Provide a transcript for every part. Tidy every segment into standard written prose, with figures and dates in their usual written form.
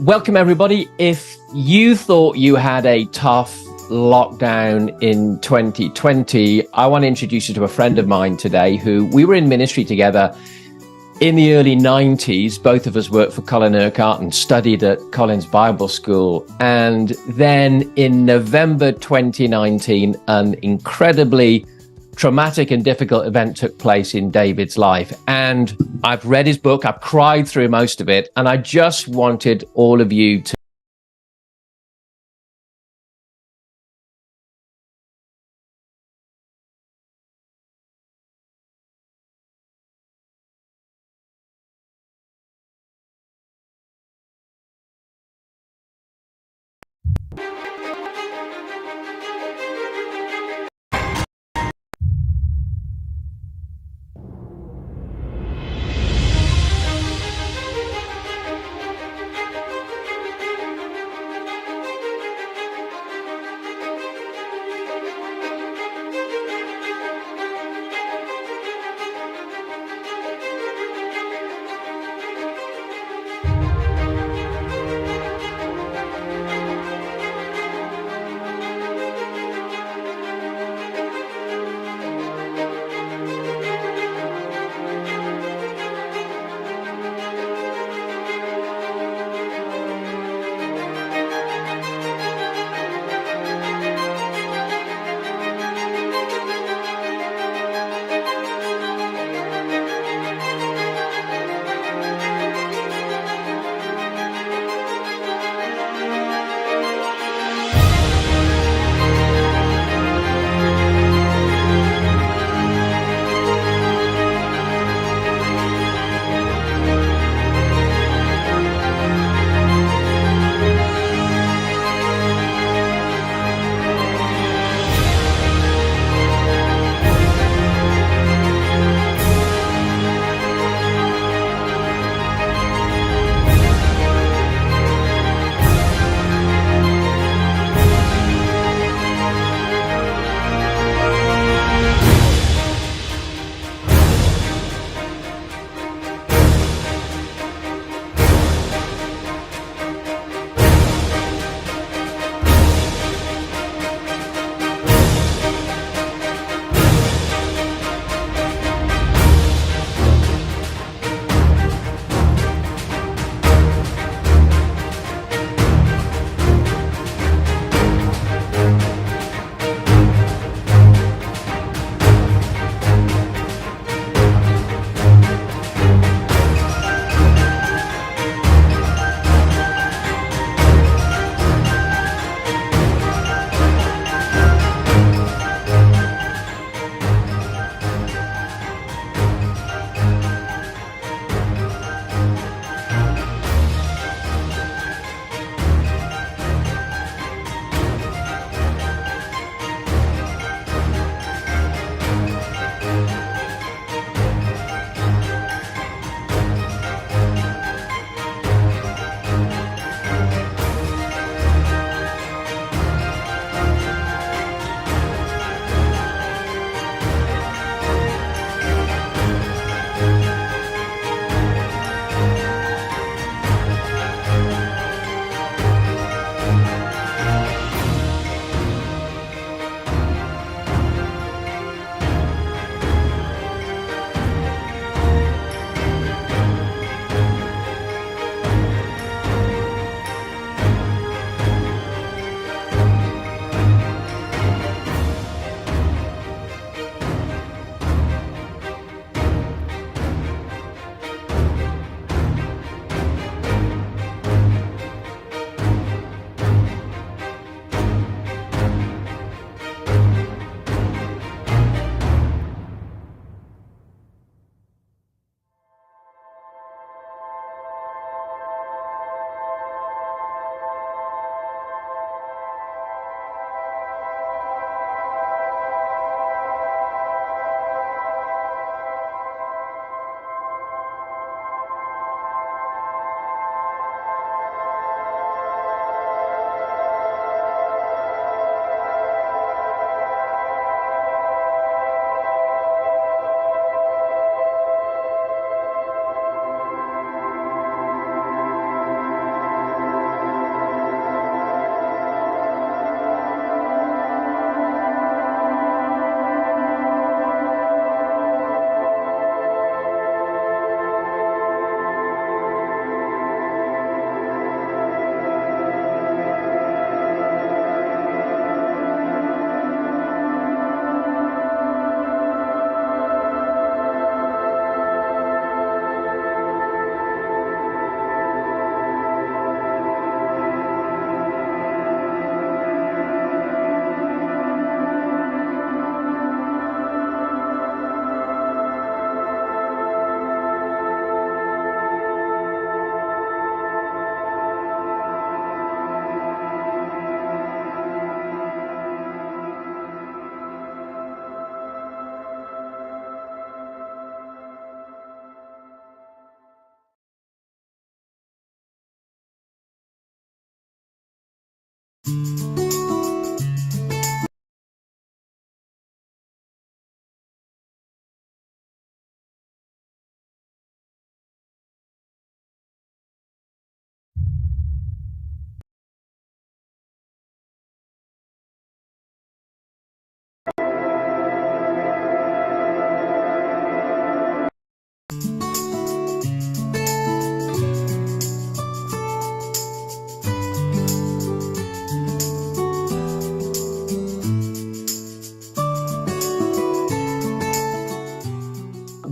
Welcome, everybody. If you thought you had a tough lockdown in 2020, I want to introduce you to a friend of mine today who we were in ministry together in the early 90s. Both of us worked for Colin Urquhart and studied at Colin's Bible School. And then in November 2019, an incredibly traumatic and difficult event took place in David's life. And I've read his book, I've cried through most of it, and I just wanted all of you to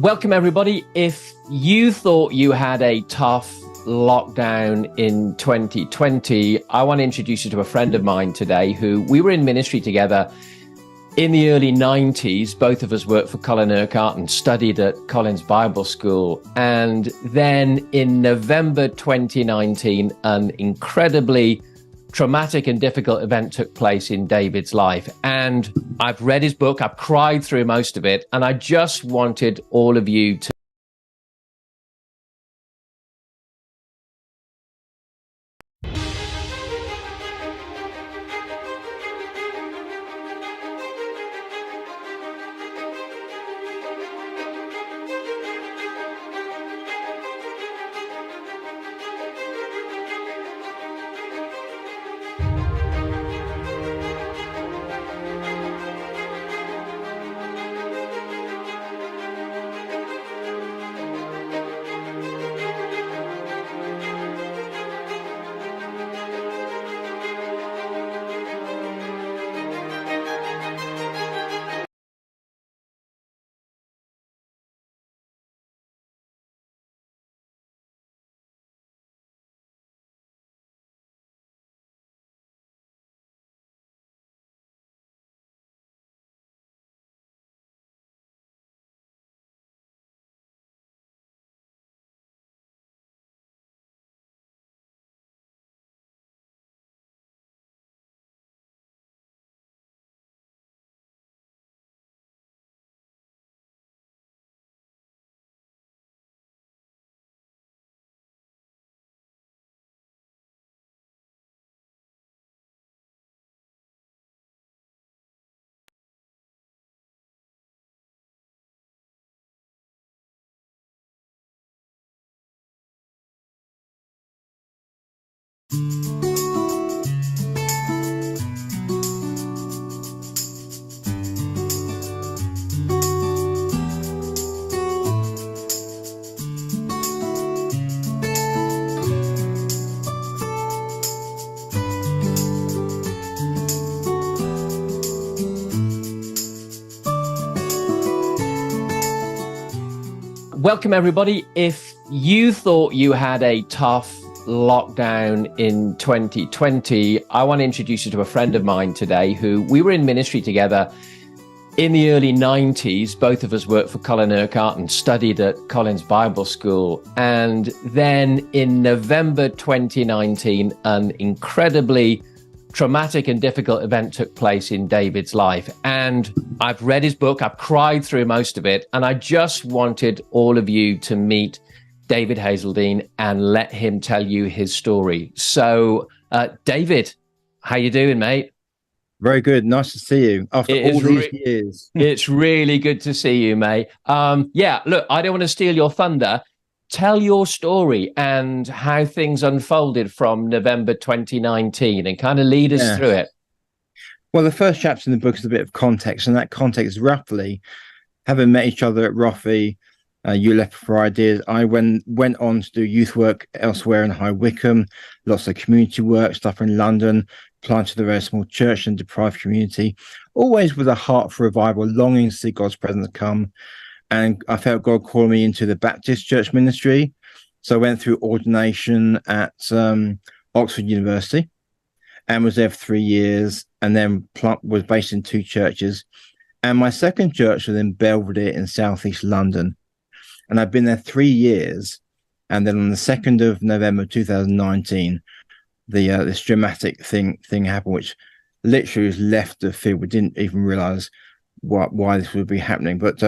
Welcome, everybody. If you thought you had a tough lockdown in 2020, I want to introduce you to a friend of mine today who we were in ministry together in the early 90s. Both of us worked for Colin Urquhart and studied at Colin's Bible School. And then in November 2019, an incredibly traumatic and difficult event took place in David's life. And I've read his book, I've cried through most of it, and I just wanted all of you to Welcome, everybody. If you thought you had a tough lockdown in 2020, I want to introduce you to a friend of mine today who we were in ministry together in the early 90s. Both of us worked for Colin Urquhart and studied at Colin's Bible School. And then in November 2019, an incredibly traumatic and difficult event took place in David's life. And I've read his book, I've cried through most of it, and I just wanted all of you to meet David Hazeldine and let him tell you his story. So, David, how you doing, mate? Very good. Nice to see you after all these years. It's really good to see you, mate. Yeah, look, I don't want to steal your thunder. Tell your story and how things unfolded from November 2019 and kind of lead us through it. Well, the first chapter in the book is a bit of context, and that context is roughly having met each other at Roffey. You left for ideas. I went on to do youth work elsewhere in High Wycombe, lots of community work, stuff in London, planted a very small church in deprived community, always with a heart for revival, longing to see God's presence come. And I felt God called me into the Baptist church ministry. So I went through ordination at Oxford University and was there for 3 years, and then was based in 2 churches. And my second church was in Belvedere in southeast London. And I've been there 3 years. And then on the 2nd of November 2019, this dramatic thing happened, which literally was left the field. We didn't even realize why this would be happening. But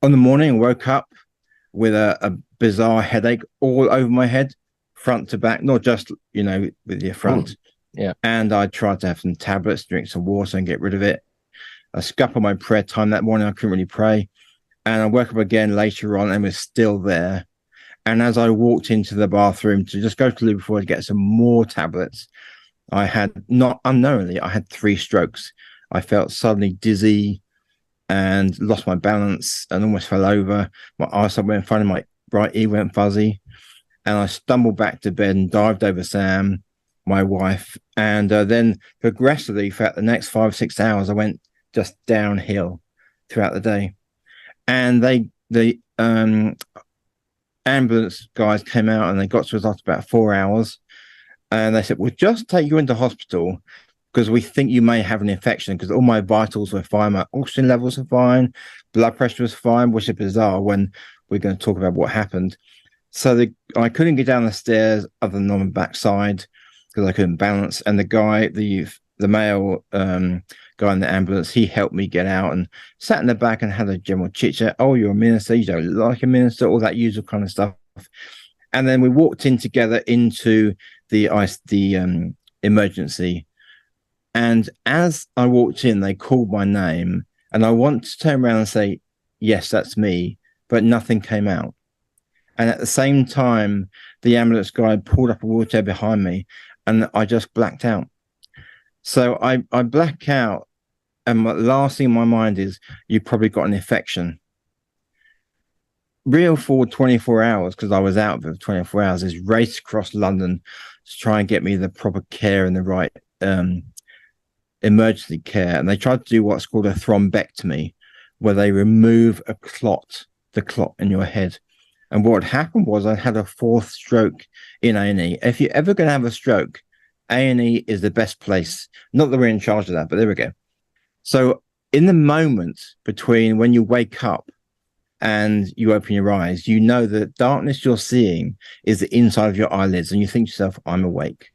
on the morning, I woke up with a bizarre headache all over my head, front to back, not just, with your front. Yeah. And I tried to have some tablets, drink some water and get rid of it. I scuppered my prayer time that morning. I couldn't really pray. And I woke up again later on and was still there. And as I walked into the bathroom to just go to the loo before I get some more tablets, I had, not unknowingly, I had 3 strokes. I felt suddenly dizzy and lost my balance and almost fell over. My eyesight went in front of my right ear, went fuzzy. And I stumbled back to bed and dived over Sam, my wife. And then progressively, for the next 5-6 hours, I went just downhill throughout the day. And the ambulance guys came out and they got to us after about 4 hours. And they said, we'll just take you into hospital because we think you may have an infection, because all my vitals were fine. My oxygen levels were fine. Blood pressure was fine, which is bizarre when we're going to talk about what happened. So I couldn't get down the stairs other than on my backside because I couldn't balance. And the guy, the male guy in the ambulance, he helped me get out and sat in the back and had a general chit chat. Oh, you're a minister, you don't look like a minister, all that usual kind of stuff. And then we walked in together into the emergency. And as I walked in, they called my name, and I wanted to turn around and say, yes, that's me, but nothing came out. And at the same time, the ambulance guy pulled up a wheelchair behind me, and I just blacked out. So I black out, and the last thing in my mind is, you probably got an infection. Real for 24 hours, because I was out for 24 hours, is race across London to try and get me the proper care and the right emergency care. And they tried to do what's called a thrombectomy, where they remove the clot in your head. And what happened was I had a fourth stroke in A&E. If you're ever going to have a stroke, A&E is the best place. Not that we're in charge of that, but there we go. So in the moment between when you wake up and you open your eyes, you know the darkness you're seeing is the inside of your eyelids, and you think to yourself, I'm awake.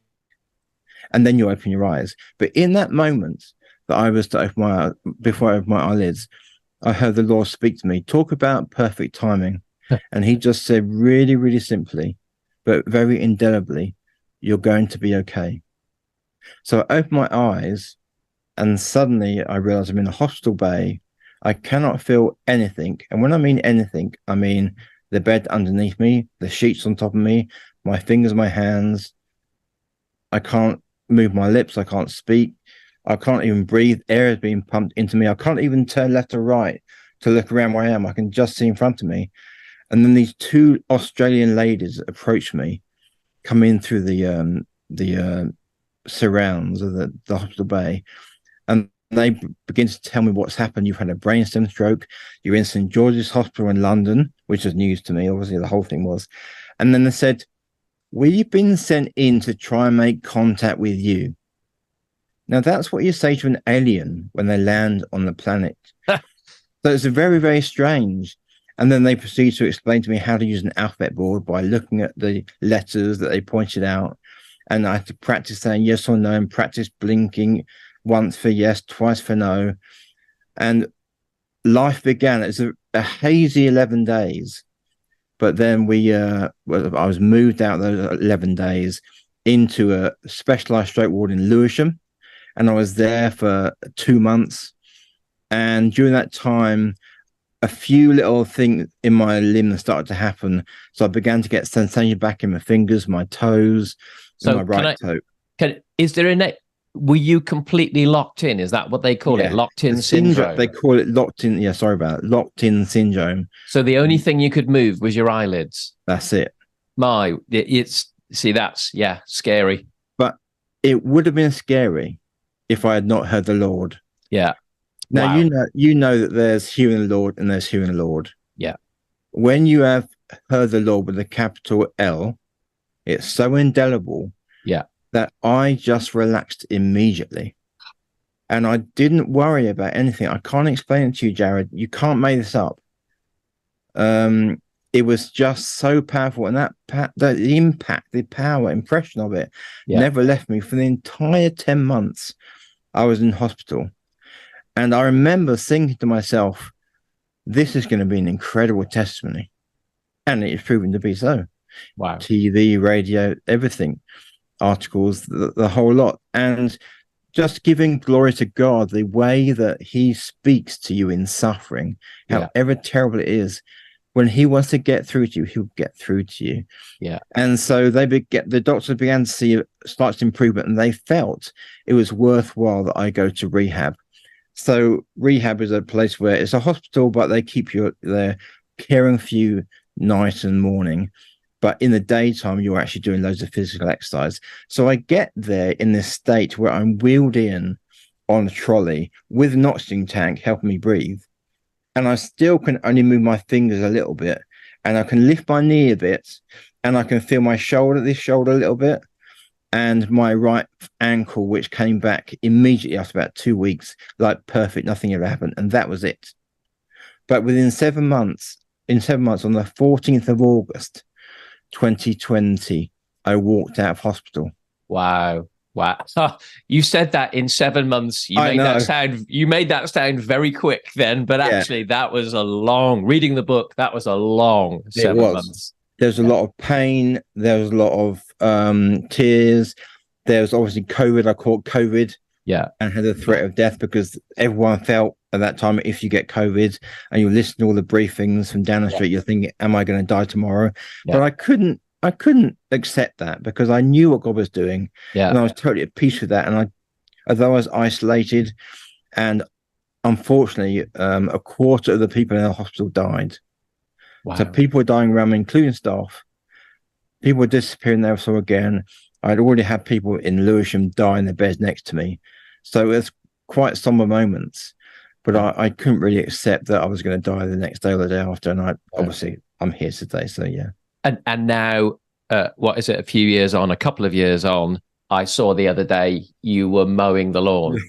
And then you open your eyes. But in that moment that I was to open my before I opened my eyelids, I heard the Lord speak to me, talk about perfect timing. And he just said really, really simply, but very indelibly, you're going to be okay. So I opened my eyes, and suddenly I realized I'm in a hospital bay. I cannot feel anything. And when I mean anything, I mean the bed underneath me, the sheets on top of me, my fingers, my hands. I can't move my lips. I can't speak. I can't even breathe. Air is being pumped into me. I can't even turn left or right to look around where I am. I can just see in front of me. And then these two Australian ladies approach me, come in through the surrounds of the hospital bay, and they begin to tell me what's happened. You've had a brainstem stroke. You're in St George's Hospital in London, which is news to me. Obviously, the whole thing was. And then they said, we've been sent in to try and make contact with you. Now, that's what you say to an alien when they land on the planet. So it's very, very strange. And then they proceed to explain to me how to use an alphabet board by looking at the letters that they pointed out. And I had to practice saying yes or no, and practice blinking once for yes, twice for no. And life began. It's a hazy 11 days. But then I was moved out those 11 days into a specialized stroke ward in Lewisham. And I was there for 2 months. And during that time, a few little things in my limb started to happen. So I began to get sensation back in my fingers, my toes, so my right toe. Is there were you completely locked in? Is that what they call it? Locked in syndrome? They call it locked in. Yeah, sorry about it. Locked in syndrome. So the only thing you could move was your eyelids. That's it. That's scary. But it would have been scary if I had not heard the Lord. Yeah. Now, wow. you know that there's hearing the Lord and there's hearing the Lord. Yeah. When you have heard the Lord with a capital L, it's so indelible. Yeah. That I just relaxed immediately. And I didn't worry about anything. I can't explain it to you, Jarrod. You can't make this up. It was just so powerful. And the impact, the power, impression of it never left me for the entire 10 months I was in hospital. And I remember thinking to myself, this is going to be an incredible testimony. And it's proven to be so. Wow. TV, radio, everything. Articles, the whole lot. And just giving glory to God, the way that he speaks to you in suffering, however terrible it is, when he wants to get through to you, he'll get through to you. Yeah. And so the doctors began to see slight improvement, and they felt it was worthwhile that I go to rehab. So rehab is a place where it's a hospital, but they keep you there caring for you night and morning. But in the daytime, you're actually doing loads of physical exercise. So I get there in this state where I'm wheeled in on a trolley with an oxygen tank helping me breathe. and I still can only move my fingers a little bit, and I can lift my knee a bit, and I can feel my this shoulder a little bit, and my right ankle, which came back immediately after about 2 weeks, like perfect, nothing ever happened, and that was it. But within 7 months, on the 14th of August, 2020, I walked out of hospital. Wow. Wow. You said that in 7 months. You made that sound very quick then, but actually that was reading the book, that was a long 7 months. There's a lot of pain. There was a lot of tears. There was obviously COVID. I caught COVID. Yeah. And had a threat of death, because everyone felt at that time, if you get COVID and you listen to all the briefings from down the street, you're thinking, am I going to die tomorrow? Yeah. But I couldn't accept that, because I knew what God was doing. Yeah. And I was totally at peace with that. And although I was isolated, and unfortunately, a quarter of the people in the hospital died. Wow. So people were dying around me, including staff. People were disappearing, never saw again. I'd already had people in Lewisham die in their beds next to me. So it was quite somber moments. But I couldn't really accept that I was going to die the next day or the day after. And obviously, I'm here today. So, yeah. And now, what is it, a couple of years on, I saw the other day you were mowing the lawn.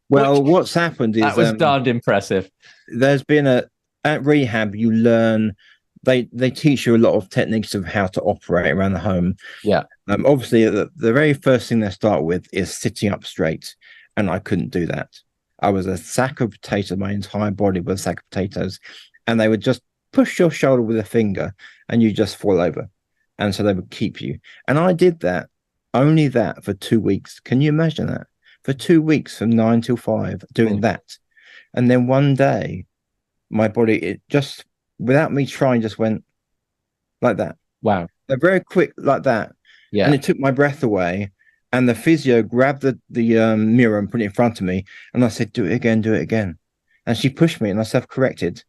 Well, what's happened is... That was darned impressive. There's been at rehab, you learn... They teach you a lot of techniques of how to operate around the home. Yeah. Obviously, the very first thing they start with is sitting up straight, and I couldn't do that. I was a sack of potatoes. My entire body was a sack of potatoes, and they would just push your shoulder with a finger, and you just fall over. And so they would keep you. And I did that, only that, for 2 weeks. Can you imagine that? For 2 weeks, from 9 till 5, doing that. And then one day, my body, it just... without me trying, just went like that. Wow. They're very quick like that. Yeah. And it took my breath away. And the physio grabbed the mirror and put it in front of me. And I said, do it again, do it again. And she pushed me, and I self-corrected.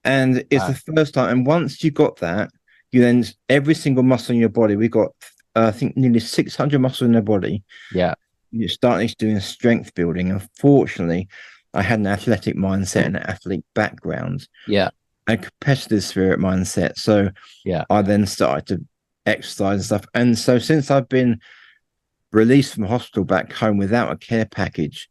And it's the first time. And once you got that, you then, every single muscle in your body, we got, I think, nearly 600 muscles in our body. Yeah. You're starting doing strength building. Unfortunately, I had an athletic mindset and an athlete background. Yeah. A competitive spirit mindset. So yeah, I then started to exercise and stuff. And so since I've been released from hospital back home without a care package,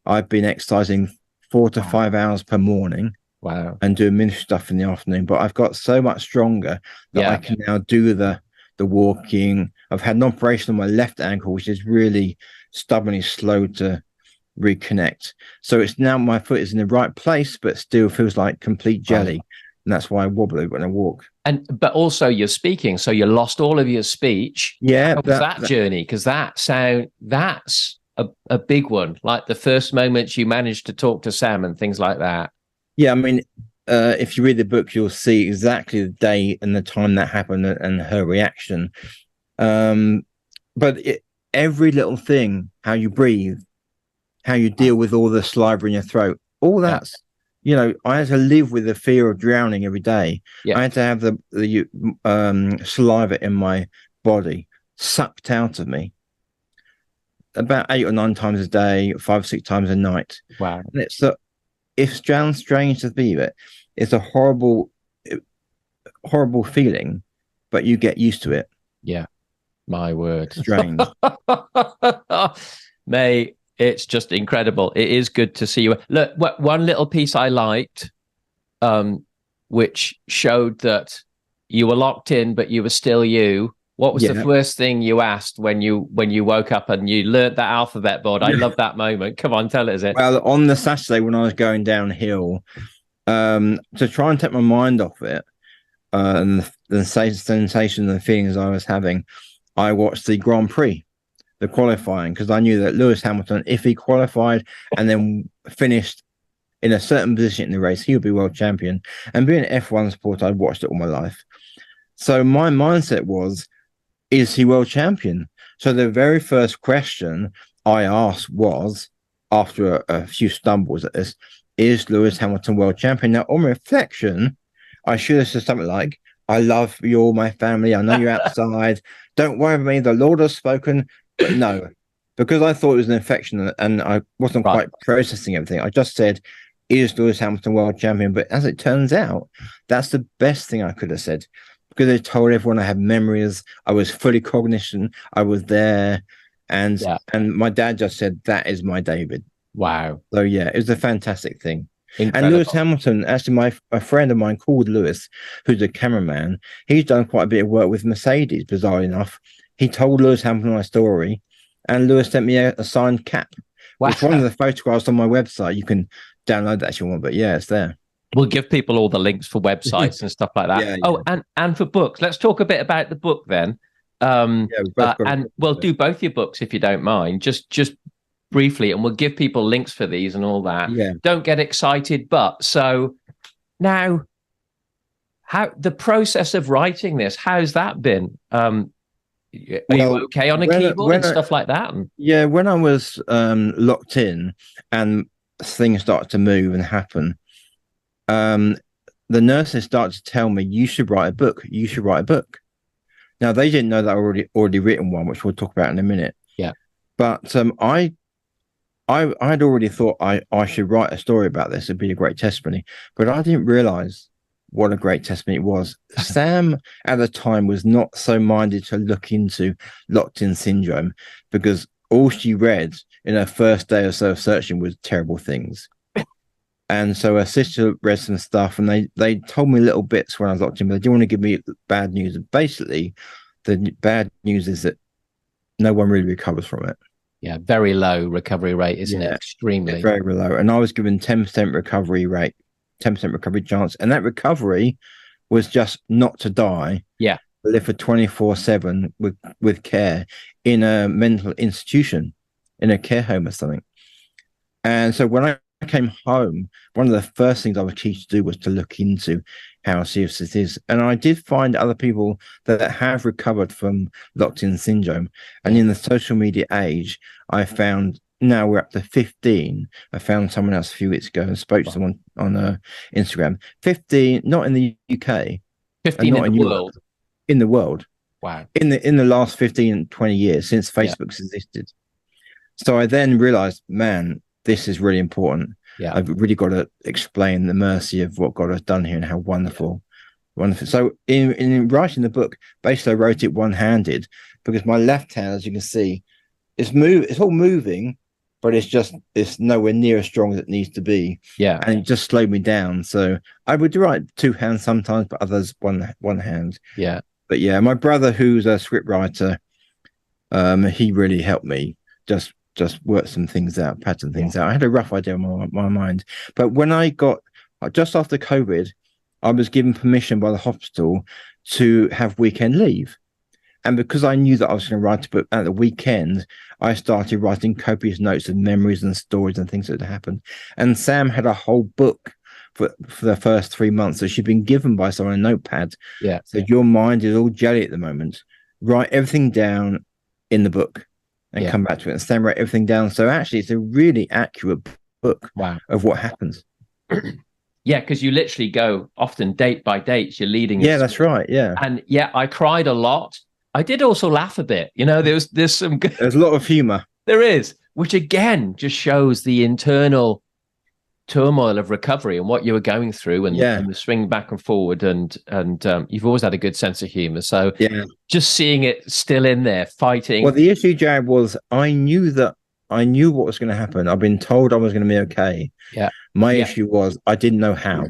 I've been exercising 4 to 5 hours per morning. Wow. And doing ministry stuff in the afternoon. But I've got so much stronger that I can now do the walking. I've had an operation on my left ankle, which is really stubbornly slow to reconnect. So it's now my foot is in the right place, but still feels like complete jelly. And that's why I wobble when I walk. But also you're speaking, so you lost all of your speech. Yeah. How was that journey? Because that's a big one. Like the first moments you managed to talk to Sam and things like that. Yeah, I mean, if you read the book, you'll see exactly the day and the time that happened and her reaction. But every little thing, how you breathe, how you deal with all the saliva in your throat, all that's, you know, I had to live with the fear of drowning every day. Yeah. I had to have the saliva in my body sucked out of me about 8 or 9 times a day, 5 or 6 times a night. Wow. And it sounds strange to be, but it's a horrible feeling, but you get used to it. Yeah. My word. Strange. Mate, it's just incredible. It is good to see you. Look, one little piece I liked, which showed that you were locked in, but you were still you. What was the first thing you asked when you woke up and you learnt that alphabet board? I love that moment. Come on, tell us it. Well, on the Saturday when I was going downhill, to try and take my mind off it, and the sensation and the feelings I was having, I watched the Grand Prix, the qualifying, because I knew that Lewis Hamilton, if he qualified and then finished in a certain position in the race, he would be world champion. And being an F1 supporter, I'd watched it all my life. So my mindset was, is he world champion? So the very first question I asked was, after a few stumbles at this, is Lewis Hamilton world champion? Now, on reflection, I should have said something like, I love you all, my family. I know you're outside. Don't worry about me. The Lord has spoken. But no, because I thought it was an infection and I wasn't quite processing everything. I just said, is Lewis Hamilton world champion? But as it turns out, that's the best thing I could have said, because they told everyone I had memories. I was fully cognizant. I was there. And my dad just said, that is my David. Wow. So yeah, it was a fantastic thing. Incredible. And Lewis Hamilton, actually, a friend of mine called Lewis, who's a cameraman, he's done quite a bit of work with Mercedes, bizarrely enough. He told Lewis Hamilton my story, and Lewis sent me a signed cap. Wow. Which one of the photographs on my website. You can download that if you want, but yeah, it's there. We'll give people all the links for websites and stuff like that. Yeah. Oh, and for books. Let's talk a bit about the book then. And we'll do both your books if you don't mind. Just briefly, and we'll give people links for these and all that. Yeah. Don't get excited, but so now, how the process of writing this? How's that been? Are you okay on a keyboard and stuff like that? Yeah, when I was locked in and things started to move and happen, the nurses started to tell me, "You should write a book. You should write a book." Now they didn't know that I already written one, which we'll talk about in a minute. Yeah, but I'd already thought I should write a story about this. It'd be a great testimony, but I didn't realize what a great testimony it was. Sam at the time was not so minded to look into locked-in syndrome, because all she read in her first day or so of searching was terrible things. And so her sister read some stuff, and they told me little bits when I was locked in, but they didn't want to give me bad news. And basically, the bad news is that no one really recovers from it. Yeah, very low recovery rate, isn't it? Extremely. Very low. And I was given 10% recovery rate, 10% recovery chance. And that recovery was just not to die. Yeah. Live for 24/7 with care in a mental institution, in a care home or something. And so when I came home, one of the first things I was keen to do was to look into how serious it is. And I did find other people that have recovered from locked-in syndrome. And in the social media age, I found, now we're up to 15. I found someone else a few weeks ago and spoke to someone on Instagram. 15, not in the UK. 15 in the world. In the world. Wow. In the last 15, 20 years since Facebook's existed. So I then realized, man, this is really important. Yeah, I've really got to explain the mercy of what God has done here and how wonderful. So in writing the book, basically I wrote it one-handed, because my left hand, as you can see, it's all moving, but it's nowhere near as strong as it needs to be. Yeah. And it just slowed me down. So I would write two hands sometimes, but others one hand. Yeah. But yeah, my brother, who's a script writer, he really helped me just work some things out, pattern things out. I had a rough idea in my mind. But when I got, just after COVID, I was given permission by the hospital to have weekend leave. And because I knew that I was going to write a book at the weekend, I started writing copious notes of memories and stories and things that had happened. And Sam had a whole book for the first 3 months that she'd been given by someone, a notepad. Yeah. So your mind is all jelly at the moment. Write everything down in the book and come back to it, and Sam write everything down. So actually, it's a really accurate book of what happens. Yeah, because you literally go often date by date. You're leading. Yeah, that's right. Yeah. And yeah, I cried a lot. I did also laugh a bit. You know, there's some good... There's a lot of humor. There is, which again just shows the internal turmoil of recovery and what you were going through, and the swing back and forward, and you've always had a good sense of humor. So just seeing it still in there, fighting. Well, the issue, Jarrod, was I knew what was going to happen. I've been told I was going to be okay. Yeah. My issue was I didn't know how.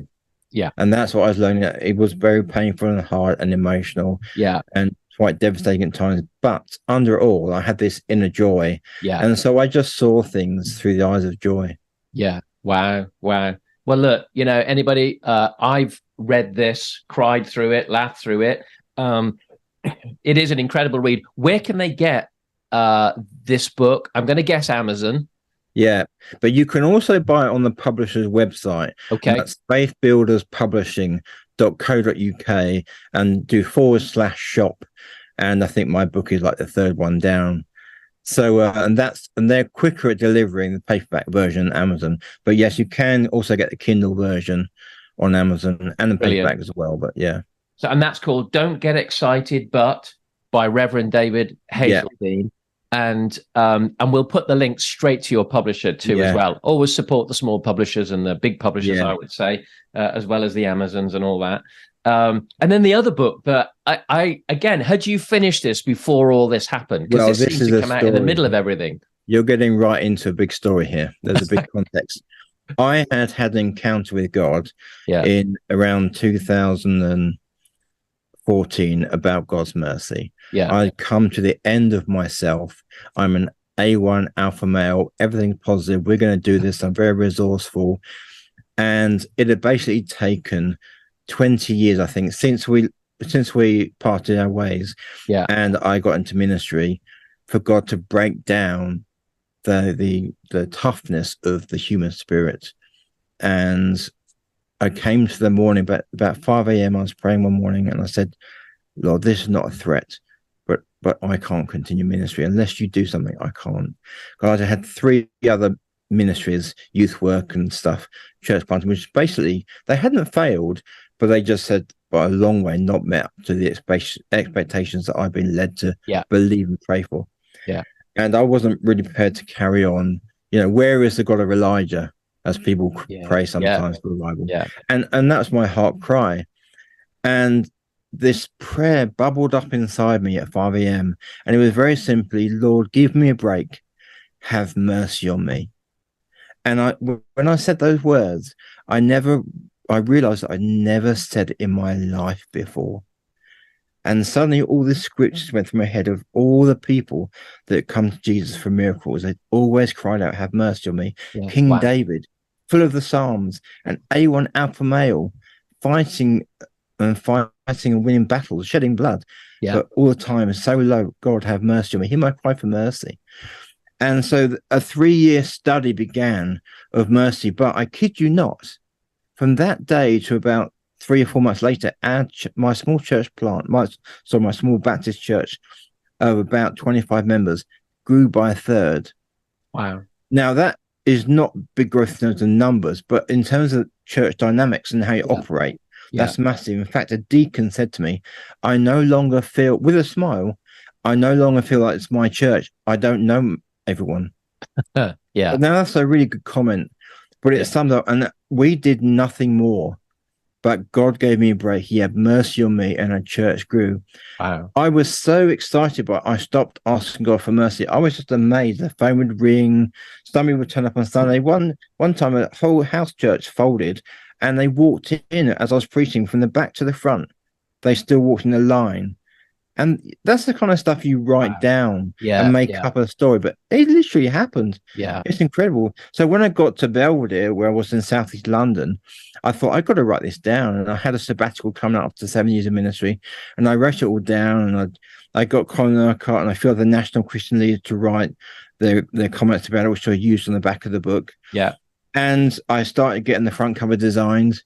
Yeah. And that's what I was learning. It was very painful and hard and emotional. Yeah. And quite devastating at times. But under it all, I had this inner joy. Yeah. And so I just saw things through the eyes of joy. Yeah. Wow. Well, look, you know, anybody, I've read this, cried through it, laughed through it. It is an incredible read. Where can they get this book? I'm going to guess Amazon. Yeah, but you can also buy it on the publisher's website. Okay. That's faithbuilderspublishing.co.uk, and do /shop. And I think my book is like the third one down. So, and they're quicker at delivering the paperback version than Amazon. But yes, you can also get the Kindle version on Amazon and the paperback as well. But yeah. So, and that's called Don't Get Excited, But by Reverend David Hazeldine. and we'll put the link straight to your publisher too as well. Always support the small publishers and the big publishers, I would say, as well as the Amazons and all that. And then the other book that I again, had you finished this before all this happened? Because this seems to come out in the middle of everything. You're getting right into a big story here. There's a big context. I had an encounter with God in around 2014 about God's mercy. I'd come to the end of myself. I'm an A1 alpha male. Everything's positive. We're going to do this. I'm very resourceful. And it had basically taken 20 years, I think, since we parted our ways. And I got into ministry, for God to break down the toughness of the human spirit. And I came to the morning, but about 5 a.m. I was praying one morning, and I said, Lord, this is not a threat, but I can't continue ministry unless you do something. I can't. God, I had 3 other ministries, youth work and stuff, church planting, which basically they hadn't failed, but they just said by a long way not met up to the expectations that I've been led to believe and pray for. And I wasn't really prepared to carry on. Where is the God of Elijah, as people pray sometimes for revival? And that's my heart cry. And this prayer bubbled up inside me at 5 a.m. And it was very simply, Lord, give me a break. Have mercy on me. And when I said those words, I realized that I never said it in my life before. And suddenly all the scriptures went through my head of all the people that come to Jesus for miracles. They always cried out, have mercy on me. King David, full of the Psalms, an A1 alpha male, fighting and winning battles, shedding blood. But all the time, so low, God, have mercy on me. Hear my cry for mercy. And so a 3-year study began of mercy. But I kid you not, from that day to about 3 or 4 months later, my small church plant, my small Baptist church of about 25 members grew by a third. Wow. Now, that is not big growth in terms of numbers, but in terms of church dynamics and how you operate, that's massive. In fact, a deacon said to me, I no longer feel, with a smile, I no longer feel like it's my church. I don't know everyone. But now, that's a really good comment, but it summed up, and we did nothing more. But God gave me a break. He had mercy on me, and our church grew. Wow. I was so excited, but I stopped asking God for mercy. I was just amazed. The phone would ring. Somebody would turn up on Sunday. One time, a whole house church folded, and they walked in as I was preaching from the back to the front. They still walked in a line. And that's the kind of stuff you write down and make up a story. But it literally happened. It's incredible. So when I got to Belvedere, where I was in Southeast London, I thought, I've got to write this down. And I had a sabbatical coming up to 7 years of ministry. And I wrote it all down. And I got Colin Urquhart and I feel the National Christian Leader to write their comments about it, which I used on the back of the book. And I started getting the front cover designed.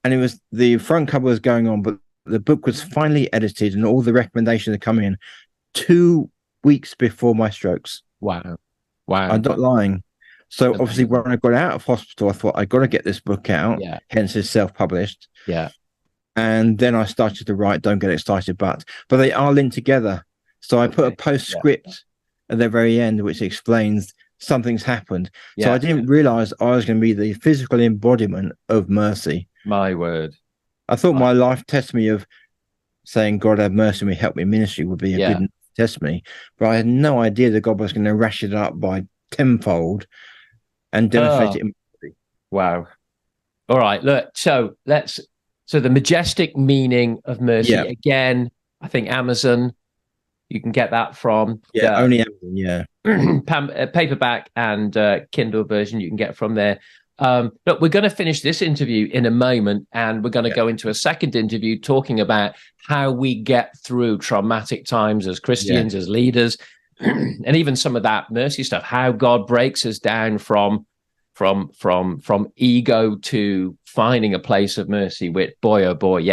And it was, the front cover was going on, but the book was finally edited and all the recommendations are coming in 2 weeks before my strokes. Wow. I'm not lying. So obviously when I got out of hospital, I thought, I got to get this book out. Hence it's self-published. And then I started to write Don't Get Excited, but they are linked together. So I put a postscript at the very end, which explains something's happened. So I didn't realize I was going to be the physical embodiment of mercy. My word. I thought my life testimony of saying, God have mercy on me, help me ministry would be a good testimony. But I had no idea that God was going to ration it up by tenfold and demonstrate it. Wow. All right. Look, so the majestic meaning of mercy. Again, I think Amazon, you can get that from. Only Amazon, paperback and Kindle version you can get from there. Look, we're going to finish this interview in a moment, and we're going to go into a second interview talking about how we get through traumatic times as Christians, as leaders, and even some of that mercy stuff, how God breaks us down from ego to finding a place of mercy, which, boy, oh boy,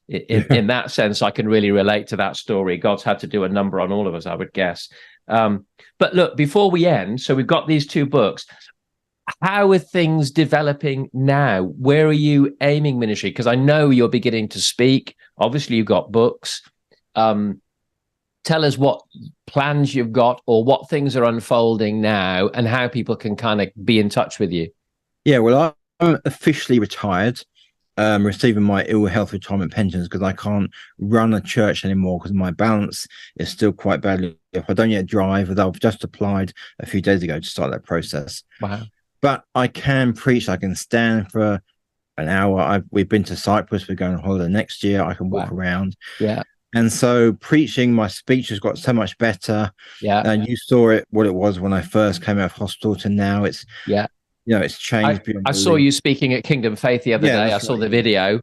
in that sense, I can really relate to that story. God's had to do a number on all of us, I would guess. But look, before we end, so we've got these 2 books. How are things developing now? Where are you aiming ministry? Because I know you're beginning to speak. Obviously, you've got books. tell us what plans you've got or what things are unfolding now and how people can kind of be in touch with you. Yeah, well, I'm officially retired, receiving my ill health retirement pensions because I can't run a church anymore because my balance is still quite badly. If I don't yet drive, although I've just applied a few days ago to start that process. Wow. But I can preach. I can stand for an hour. We've been to Cyprus. We're going on holiday next year. I can walk around. Yeah. And so preaching, my speech has got so much better. Yeah. And you saw what it was when I first came out of hospital to now. It's it's changed. I saw you speaking at Kingdom Faith the other day. I saw the video.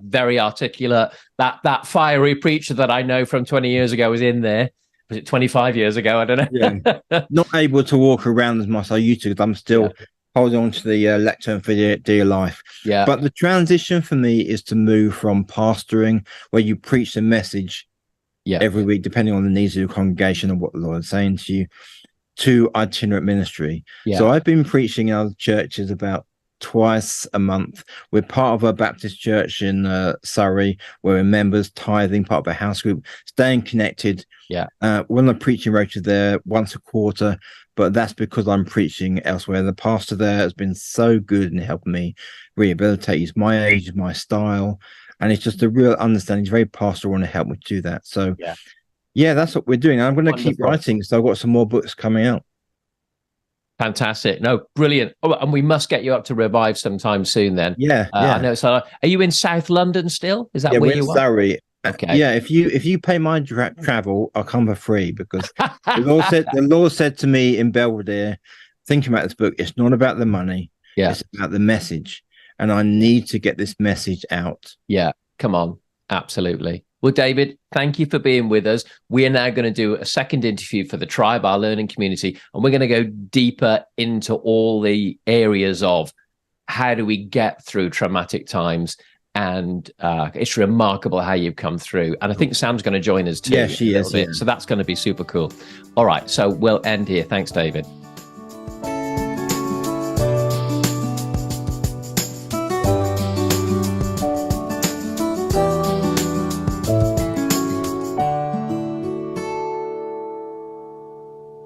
Very articulate. That fiery preacher that I know from 20 years ago was in there. Was it 25 years ago? I don't know. Yeah. Not able to walk around as much as I used to because I'm still holding on to the lectern for dear life. Yeah. But the transition for me is to move from pastoring, where you preach the message every week, depending on the needs of your congregation and what the Lord is saying to you, to itinerant ministry. Yeah. So I've been preaching in other churches about twice a month. We're part of a Baptist church in Surrey. We're members, tithing, part of a house group, staying connected. Yeah. We're on a preaching rota there once a quarter, but that's because I'm preaching elsewhere. The pastor there has been so good in helping me rehabilitate. He's my age, my style, and it's just a real understanding. He's very pastoral and help me do that. So yeah, that's what we're doing. I'm going to keep writing, so I've got some more books coming out. Fantastic. No, brilliant. Oh, and we must get you up to Revive sometime soon then. Yeah. I know. So are you in South London still? Is that where you are? Surrey. Okay. Yeah, if you pay my travel, I'll come for free because the Lord said to me in Belvedere, thinking about this book, it's not about the money. Yeah. It's about the message. And I need to get this message out. Yeah. Come on. Absolutely. Well, David, thank you for being with us. We are now going to do a second interview for the Tribe, our learning community, and we're going to go deeper into all the areas of how do we get through traumatic times. And it's remarkable how you've come through. And I think Sam's going to join us too. Yeah, she is. Yeah. So that's going to be super cool. All right. So we'll end here. Thanks, David.